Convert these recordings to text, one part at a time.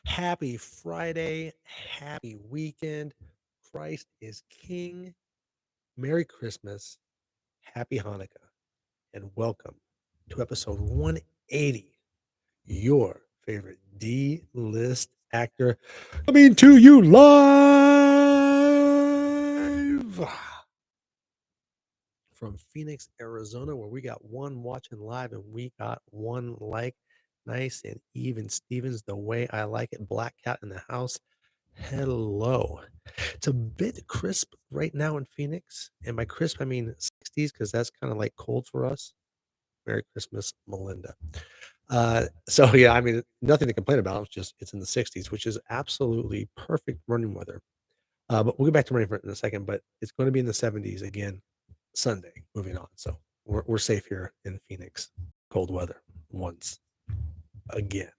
Happy Friday. Happy weekend. Christ is King. Merry Christmas. Happy Hanukkah. And welcome to episode 180. Your favorite D list actor coming to you live from Phoenix, Arizona, where we got one watching live and we got one like. Nice and even Stevens, the way I like it. Black Cat in the house. Hello. It's a bit crisp right now in Phoenix. And by crisp, I mean 60s because that's kind of like cold for us. Merry Christmas, Melinda. So yeah, I mean, nothing to complain about. It's just it's in the 60s, which is absolutely perfect running weather. But we'll get back to running for it in a second. But it's going to be in the 70s again Sunday. Moving on, so we're safe here in Phoenix. Cold weather once again.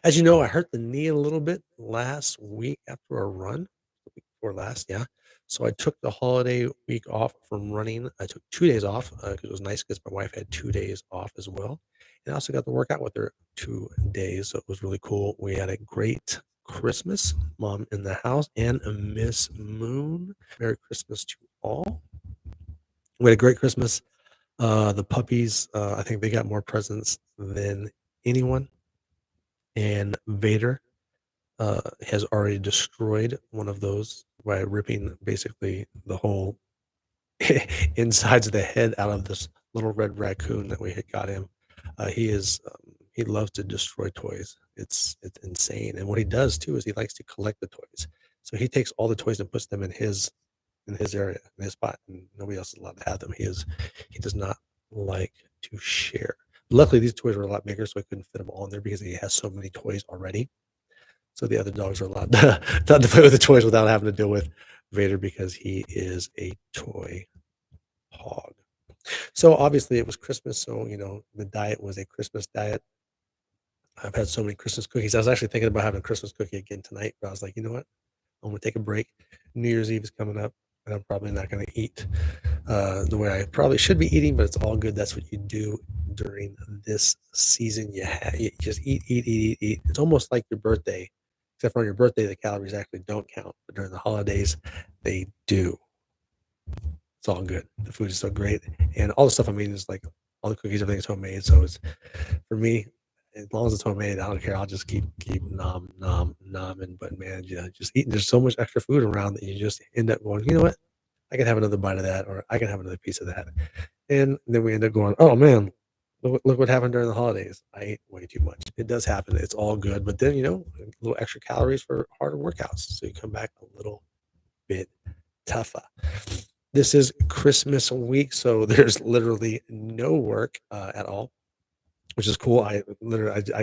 As you know, I hurt the knee a little bit last week after a run, the week before last, yeah. So I took the holiday week off from running. I took 2 days off because it was nice because my wife had 2 days off as well. And I also got to work out with her 2 days. So it was really cool. We had a great Christmas, mom in the house, and a Miss Moon. Merry Christmas to all. We had a great Christmas. The puppies, I think they got more presents than anyone. And Vader has already destroyed one of those by ripping basically the whole insides of the head out of this little red raccoon that we had got him. He loves to destroy toys. It's insane. And what he does too is he likes to collect the toys. So he takes all the toys and puts them in his area, in his spot, and nobody else is allowed to have them. He does not like to share. Luckily, these toys were a lot bigger, so I couldn't fit them all in there because he has so many toys already. So the other dogs are allowed to play with the toys without having to deal with Vader because he is a toy hog. So obviously it was Christmas, so the diet was a Christmas diet. I've had so many Christmas cookies. I was actually thinking about having a Christmas cookie again tonight, but I was like, you know what? I'm gonna take a break. New Year's Eve is coming up, and I'm probably not gonna eat the way I probably should be eating, but it's all good. That's what you do during this season. You just eat, eat, eat, eat, eat. It's almost like your birthday, except for on your birthday, the calories actually don't count, but during the holidays, they do. It's all good. The food is so great, and all the stuff I'm eating is like all the cookies, everything's homemade. So it's for me, as long as it's homemade, I don't care. I'll just keep nomming. But man, yeah, just eating. There's so much extra food around that you just end up going, you know what? I can have another bite of that, or I can have another piece of that. And then we end up going, oh man, look what happened during the holidays. I ate way too much. It does happen. It's all good. But then, a little extra calories for harder workouts. So you come back a little bit tougher. This is Christmas week, so there's literally no work at all, which is cool. I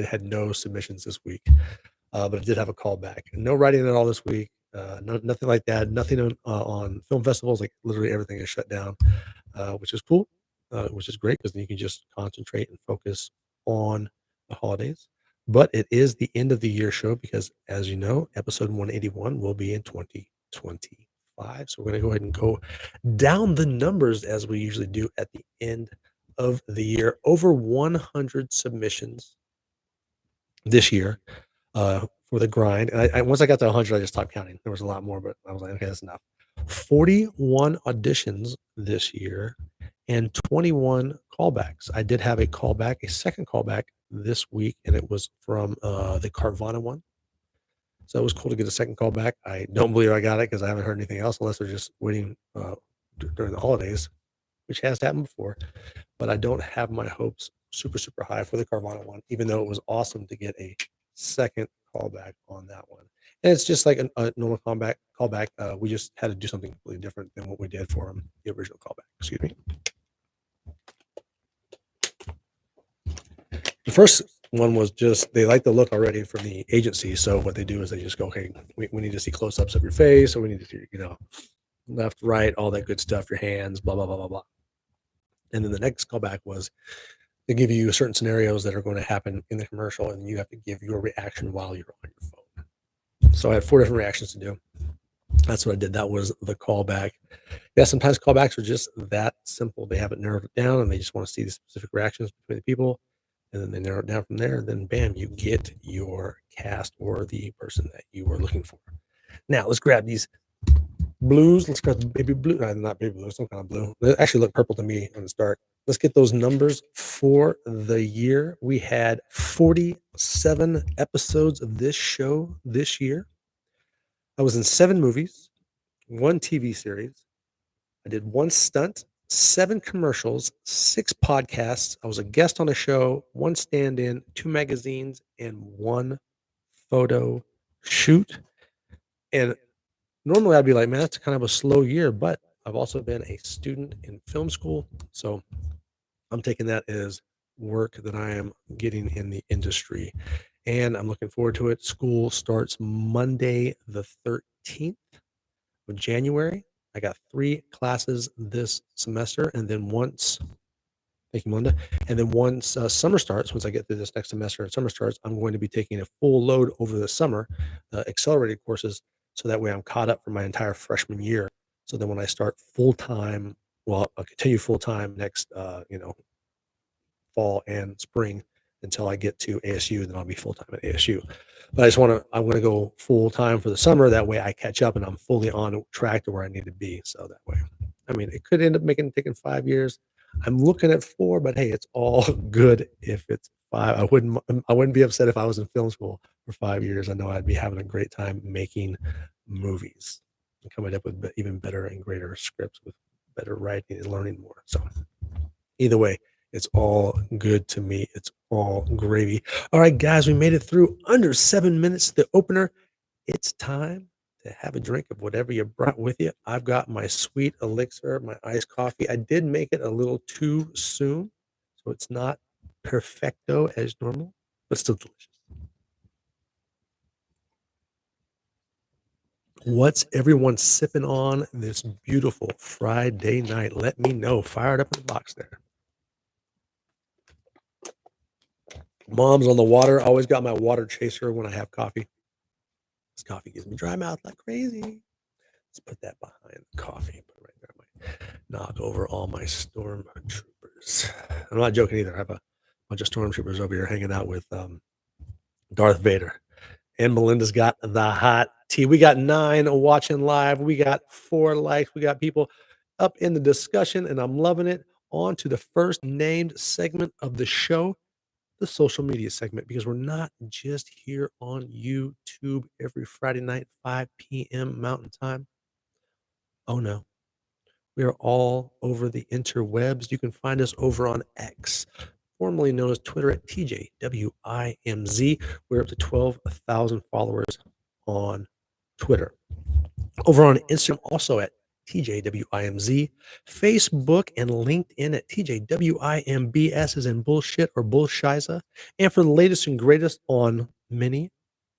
had no submissions this week, but I did have a call back. No writing at all this week. Nothing like that. Nothing on film festivals. Like literally everything is shut down, which is cool, which is great because then you can just concentrate and focus on the holidays. But it is the end of the year show because, as you know, episode 181 will be in 2025. So we're going to go ahead and go down the numbers as we usually do at the end of the year. Over 100 submissions this year for the grind. And I once I got to 100, I just stopped counting. There was a lot more, but I was like, okay, that's enough. 41 auditions this year and 21 callbacks. I did have a second callback this week, and it was from the Carvana one. So it was cool to get a second callback. I don't believe I got it because I haven't heard anything else unless they're just waiting during the holidays, which has happened before. But I don't have my hopes super, super high for the Carvana one, even though it was awesome to get a second callback on that one. And it's just like a normal callback. We just had to do something completely different than what we did for the original callback. Excuse me. The first one was just they like the look already from the agency. So what they do is they just go, okay, we need to see close-ups of your face, or we need to see, left, right, all that good stuff, your hands, blah, blah, blah, blah, blah. And then the next callback was they give you certain scenarios that are going to happen in the commercial, and you have to give your reaction while you're on your phone. So I had 4 different reactions to do. That's what I did. That was the callback. Yeah, sometimes callbacks are just that simple. They haven't narrowed it down, and they just want to see the specific reactions between the people. and then they narrow it down from there. And then bam, you get your cast or the person that you were looking for. Now let's grab these blues. Let's grab the baby blue. Not baby blue, some kind of blue. They actually look purple to me on the start. Let's get those numbers for the year. We had 47 episodes of this show this year. I was in 7 movies, 1 TV series. I did 1 stunt, 7 commercials, 6 podcasts. I was a guest on a show, 1 stand-in, 2 magazines, and 1 photo shoot. And normally I'd be like, man, that's kind of a slow year, but I've also been a student in film school. So I'm taking that as work that I am getting in the industry. And I'm looking forward to it. School starts Monday, the 13th of January. I got 3 classes this semester. And then once, thank you, Melinda. And then once summer starts, once I get through this next semester and summer starts, I'm going to be taking a full load over the summer, accelerated courses, so that way I'm caught up for my entire freshman year. So then when I start full time, well, I'll continue full time next, fall and spring until I get to ASU. Then I'll be full time at ASU. But I want to go full time for the summer. That way I catch up and I'm fully on track to where I need to be. So that way, I mean, it could end up taking 5 years. I'm looking at 4, but hey, it's all good if it's 5. I wouldn't be upset if I was in film school for 5 years. I know I'd be having a great time making movies and coming up with even better and greater scripts with better writing and learning more. So either way, it's all good to me. It's all gravy. All right, guys, we made it through under 7 minutes to the opener. It's time to have a drink of whatever you brought with you. I've got my sweet elixir, my iced coffee. I did make it a little too soon, so it's not perfecto as normal, but still delicious. What's everyone sipping on this beautiful Friday night? Let me know. Fire it up in the box there. Mom's on the water. Always got my water chaser when I have coffee. This coffee gives me dry mouth like crazy. Let's put that behind the coffee. Put it right there. I might knock over all my stormtroopers. I'm not joking either. I have a bunch of stormtroopers over here hanging out with Darth Vader. And Melinda's got the hot tea. We got 9 watching live. We got 4 likes. We got people up in the discussion, and I'm loving it. On to the first named segment of the show, the social media segment, because we're not just here on YouTube every Friday night, 5 p.m. Mountain Time. Oh no, we are all over the interwebs. You can find us over on X, formerly known as Twitter, at TJWIMZ. We're up to 12,000 followers on Twitter. Over on Instagram, also at TJWIMZ, Facebook and LinkedIn at TJWIMBS as in bullshit or bullshiza. And for the latest and greatest on many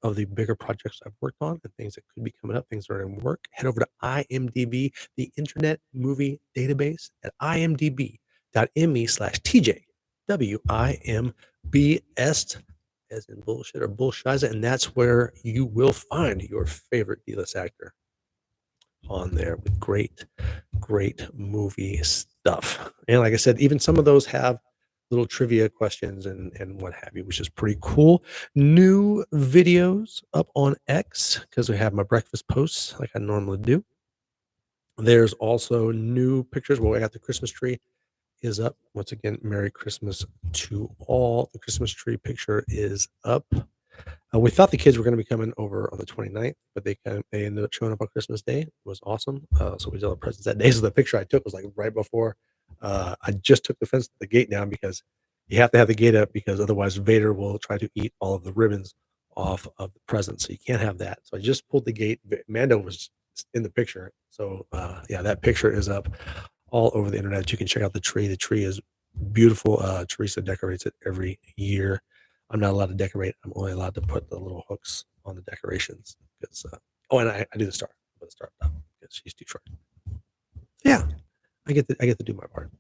of the bigger projects I've worked on and things that could be coming up, things that are in work, head over to IMDb, the Internet Movie Database, at imdb.me/TJWIMBS as in bullshit or bullshiza. And that's where you will find your favorite D-list actor on there with great movie stuff. And like I said, even some of those have little trivia questions and what have you, which is pretty cool. New videos up on X because we have my breakfast posts like I normally do. There's also new pictures. Well, I got the Christmas tree is up. Once again, Merry Christmas to all. The Christmas tree picture is up. We thought the kids were going to be coming over on the 29th, but they ended up showing up on Christmas Day. It was awesome. So we did all the presents that day. So the picture I took was like right before I just took the gate down, because you have to have the gate up, because otherwise Vader will try to eat all of the ribbons off of the presents. So you can't have that. So I just pulled the gate. Mando was in the picture. So yeah, that picture is up all over the internet. You can check out the tree. The tree is beautiful. Teresa decorates it every year. I'm not allowed to decorate. I'm only allowed to put the little hooks on the decorations. Because and I do the star. I put the star up because she's too short. Yeah, I get to do my part.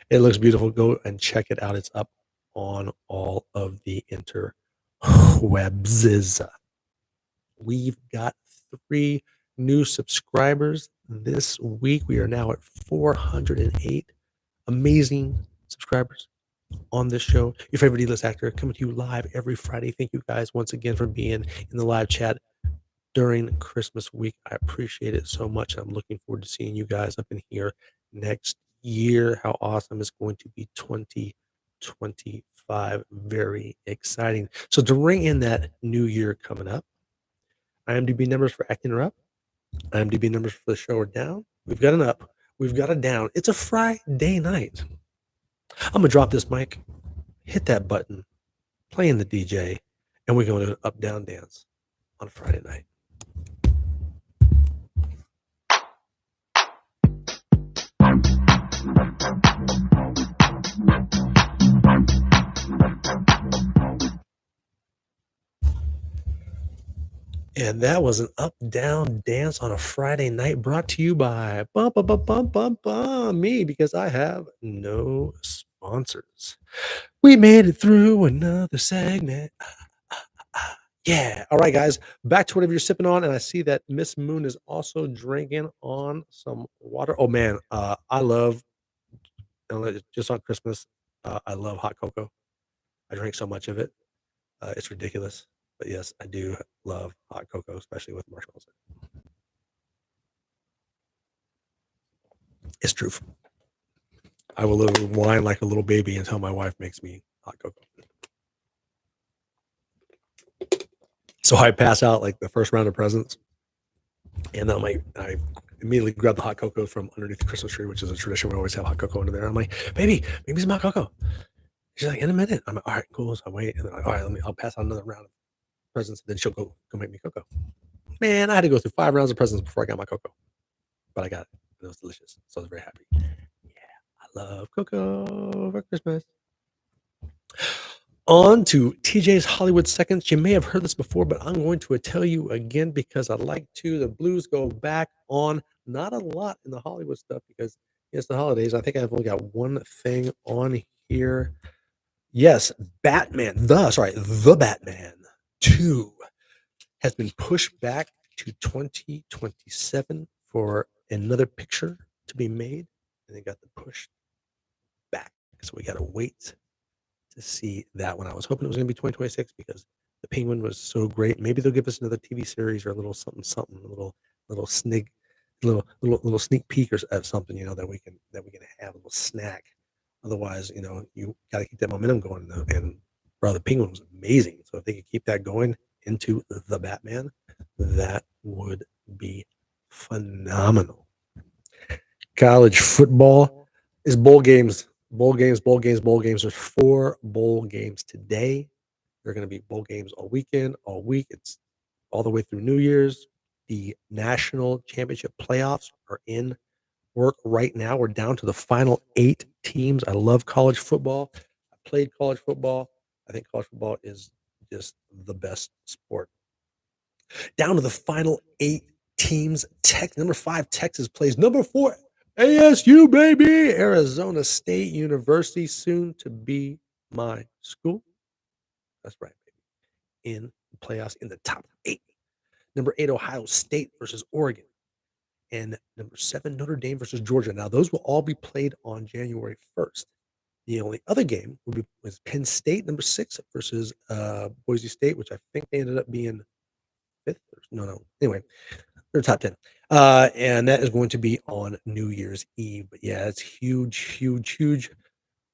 It looks beautiful. Go and check it out. It's up on all of the interwebs. We've got 3 new subscribers this week. We are now at 408 amazing subscribers. on this show. Your favorite D-list actor coming to you live every Friday. Thank you guys once again for being in the live chat during Christmas week. I appreciate it so much. I'm looking forward to seeing you guys up in here next year. How awesome it's going to be 2025. Very exciting. So to ring in that new year coming up, IMDb numbers for acting are up. IMDb numbers for the show are down. We've got an up. We've got a down. It's a Friday night. I'm going to drop this mic, hit that button, play in the DJ, and we're going to do an up-down dance on a Friday night. And that was an up-down dance on a Friday night brought to you by me, because I have no sponsors. We made it through another segment. Yeah. All right, guys, back to whatever you're sipping on. And I see that Miss Moon is also drinking on some water. Oh, man, I love, just on Christmas, I love hot cocoa. I drink so much of it. It's ridiculous. But yes, I do love hot cocoa, especially with marshmallows. It's true. I will whine like a little baby until my wife makes me hot cocoa. So I pass out like the first round of presents, and then I immediately grab the hot cocoa from underneath the Christmas tree, which is a tradition. We always have hot cocoa under there. I'm like, baby, make me some hot cocoa. She's like, in a minute. I'm like, all right, cool. So I wait, and then all right, I'll pass out another round of presents, and then she'll go make me cocoa. Man, I had to go through 5 rounds of presents before I got my cocoa, but I got it. It was delicious, so I was very happy. Yeah, I love cocoa for Christmas. On to TJ's Hollywood Seconds. You may have heard this before, but I'm going to tell you again because I like to. The Blues go back on, not a lot in the Hollywood stuff because it's the holidays. I think I've only got one thing on here. Yes, the Batman 2 has been pushed back to 2027 for another picture to be made, and they got the push back. So we got to wait to see that one. I was hoping it was going to be 2026 because the Penguin was so great. Maybe they'll give us another TV series or a little something, a little sneak peek or something, that we can have a little snack. Otherwise, you got to keep that momentum going. And bro, the Penguin was amazing. So if they could keep that going into the Batman, that would be phenomenal. College football is bowl games. Bowl games. There's 4 bowl games today. There are going to be bowl games all weekend, all week. It's all the way through New Year's. The national championship playoffs are in work right now. We're down to the final 8 teams. I love college football. I played college football. I think college football is just the best sport. Down to the final 8 teams. Number 5, Texas plays number 4, ASU, baby, Arizona State University, soon to be my school. That's right, baby. In the playoffs in the top 8. Number 8, Ohio State versus Oregon. And number 7, Notre Dame versus Georgia. Now, those will all be played on January 1st. The only other game was Penn State, number 6, versus Boise State, which I think they ended up being 5th. No. Anyway, they're top 10. And that is going to be on New Year's Eve. But yeah, it's huge.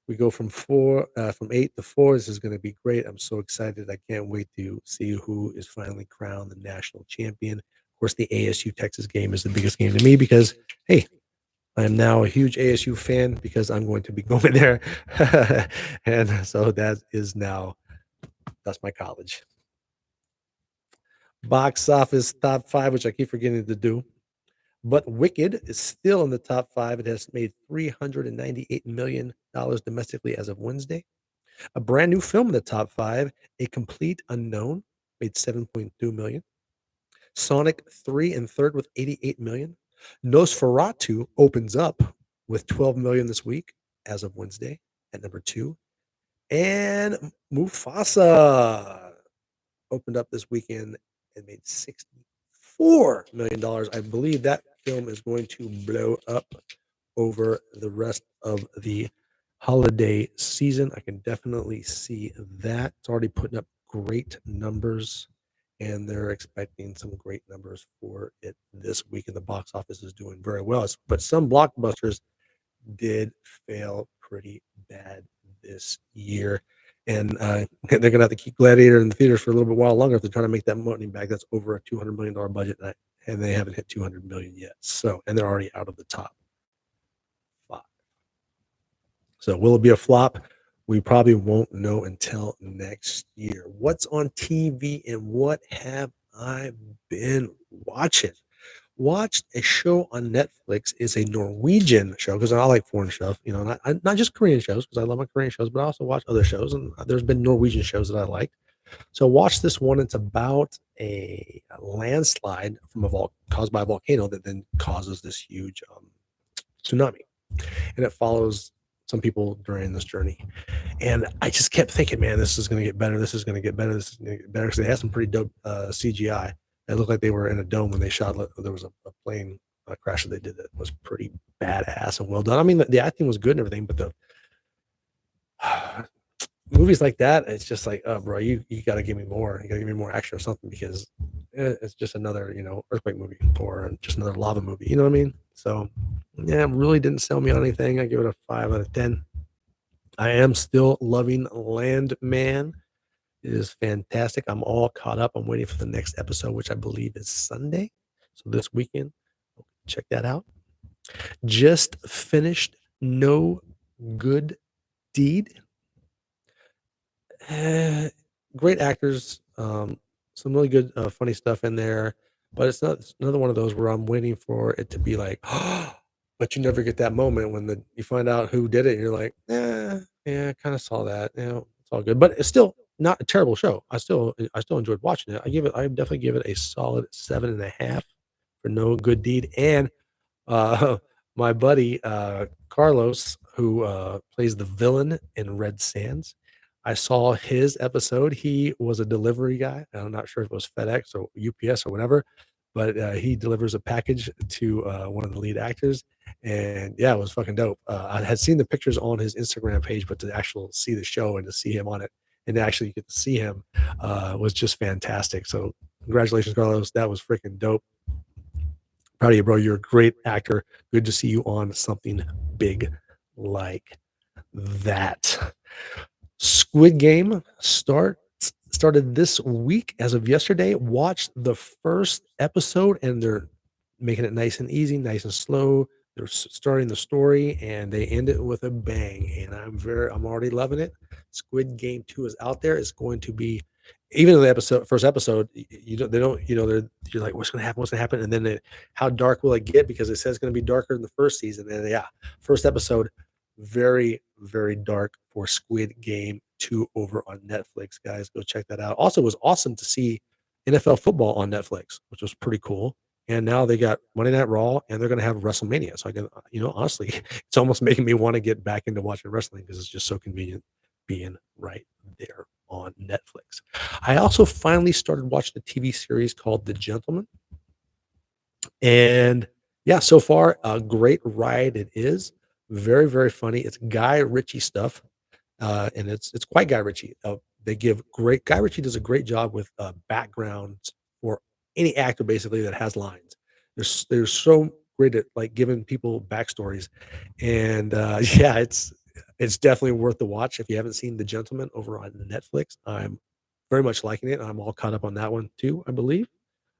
We go from 8 to 4. This is going to be great. I'm so excited. I can't wait to see who is finally crowned the national champion. Of course, the ASU Texas game is the biggest game to me because, hey, I am now a huge ASU fan because I'm going to be going there. And so that's my college. Box office top 5, which I keep forgetting to do. But Wicked is still in the top 5. It has made $398 million domestically as of Wednesday. A brand new film in the top 5, A Complete Unknown, made $7.2 million. Sonic 3 in third with $88 million. Nosferatu opens up with $12 million this week as of Wednesday at number 2. And Mufasa opened up this weekend and made $64 million. I believe that film is going to blow up over the rest of the holiday season. I can definitely see that. It's already putting up great numbers, and they're expecting some great numbers for it this week, and the box office is doing very well. But some blockbusters did fail pretty bad this year. And they're gonna have to keep Gladiator in the theaters for a little bit while longer if they're trying to make that money back. That's over a $200 million budget, and they haven't hit 200 million yet. So, and they're already out of the top five. So, will it be a flop? We probably won't know until next year. What's on TV and what have I been watching? Watched a show on Netflix. Is a Norwegian show because I like foreign stuff, not just Korean shows because I love my Korean shows, but I also watch other shows, and there's been Norwegian shows that I like. So watch this one. It's about a landslide from caused by a volcano that then causes this huge tsunami, and it follows some people during this journey. And I just kept thinking, man, this is going to get better. This is going to get better. This is going to get better because they had some pretty dope CGI. It looked like they were in a dome when they shot. There was a plane crash that they did that was pretty badass and well done. I mean, the acting was good and everything, but the movies like that, it's just like, oh, bro, you got to give me more. You got to give me more action or something because it's just another, earthquake movie or just another lava movie. You know what I mean? So, yeah, it really didn't sell me on anything. I give it a 5 out of 10. I am still loving Landman. It is fantastic. I'm all caught up. I'm waiting for the next episode, which I believe is Sunday. So this weekend, check that out. Just finished No Good Deed. Great actors, some really good, funny stuff in there, but it's another one of those where I'm waiting for it to be like, but you never get that moment when you find out who did it, and you're like, yeah, I kinda saw that, it's all good, but it's still not a terrible show. I still enjoyed watching it. I definitely give it a solid 7.5 for No Good Deed, and uh, my buddy, Carlos, who, plays the villain in Red Sands, I saw his episode. He was a delivery guy. I'm not sure if it was FedEx or UPS or whatever, but, he delivers a package to, one of the lead actors, and, yeah, it was fucking dope. I had seen the pictures on his Instagram page, but to actually see the show and to see him on it and to actually get to see him, was just fantastic. So, congratulations, Carlos. That was freaking dope. Proud of you, bro. You're a great actor. Good to see you on something big like that. Squid Game started this week as of yesterday. Watched the first episode, and they're making it nice and easy, nice and slow. They're starting the story, and they end it with a bang. And I'm already loving it. Squid Game 2 is out there. It's going to be, even in the first episode, you don't, they don't, you're like, what's going to happen? What's going to happen? And then how dark will it get? Because it says it's going to be darker in the first season. And yeah, first episode, very, very dark for Squid Game 2 over on Netflix, guys. Go check that out. Also, it was awesome to see NFL football on Netflix, which was pretty cool. And now they got Monday Night Raw, and they're going to have WrestleMania. So I can, honestly, it's almost making me want to get back into watching wrestling because it's just so convenient being right there on Netflix. I also finally started watching a TV series called The Gentleman. And yeah, so far, a great ride it is. Very, very funny. It's Guy Ritchie stuff, and it's quite Guy Ritchie. They give great Guy Ritchie does a great job with backgrounds for any actor basically that has lines. They're so great at like giving people backstories, and yeah, it's definitely worth the watch if you haven't seen The Gentleman over on Netflix. I'm very much liking it. I'm all caught up on that one too, I believe.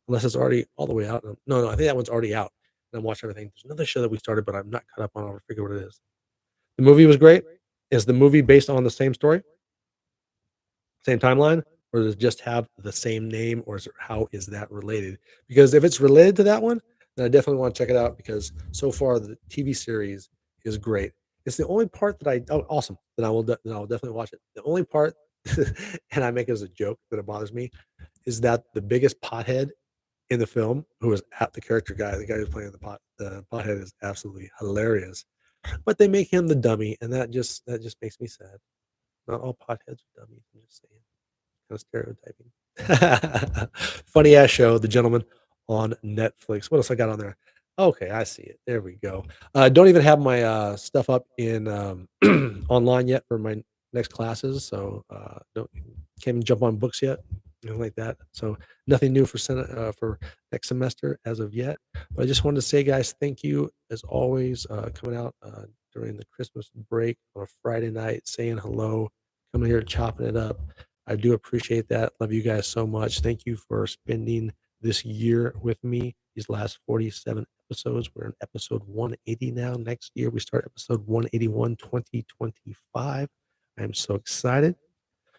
Unless it's already all the way out. No, I think that one's already out, and I'm watching everything. There's another show that we started, but I'm not caught up on. I'll figure what it is. The movie was great. Is the movie based on the same story, same timeline, or does it just have the same name, or how is that related? Because if it's related to that one, then I definitely want to check it out because so far the TV series is great. It's the only part that awesome, then I will definitely watch it. The only part, and I make it as a joke that it bothers me, is that the biggest pothead in the film, who is at the character guy, the guy who's playing the pothead is absolutely hilarious. But they make him the dummy, and that just makes me sad. Not all potheads are dummies. I'm just saying, kind of stereotyping. Funny ass show, The Gentleman on Netflix. What else I got on there? Okay, I see it. There we go. Don't even have my, stuff up in, online yet for my next classes, so, don't can't even jump on books yet, anything like that. So, nothing new for next semester as of yet. But I just wanted to say, guys, thank you as always, coming out, during the Christmas break on a Friday night, saying hello, coming here, chopping it up. I do appreciate that. Love you guys so much. Thank you for spending this year with me, these last 47 episodes. We're in episode 180 now. Next year, we start episode 181, 2025. I'm so excited.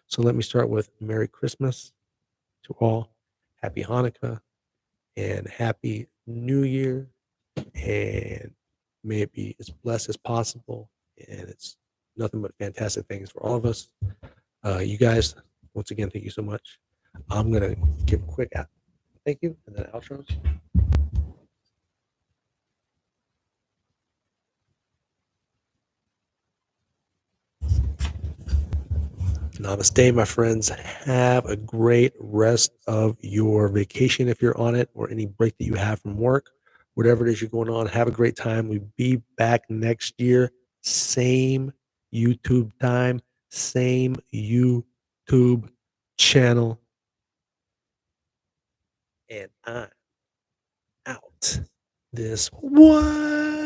So let me start with Merry Christmas to all, Happy Hanukkah, and Happy New Year. And may it be as blessed as possible. And it's nothing but fantastic things for all of us. You guys, once again, thank you so much. I'm going to give a quick thank you and then outros. Namaste, my friends. Have a great rest of your vacation if you're on it, or any break that you have from work. Whatever it is you're going on, have a great time. We'll be back next year. Same YouTube time, same YouTube channel. And I'm out. This one.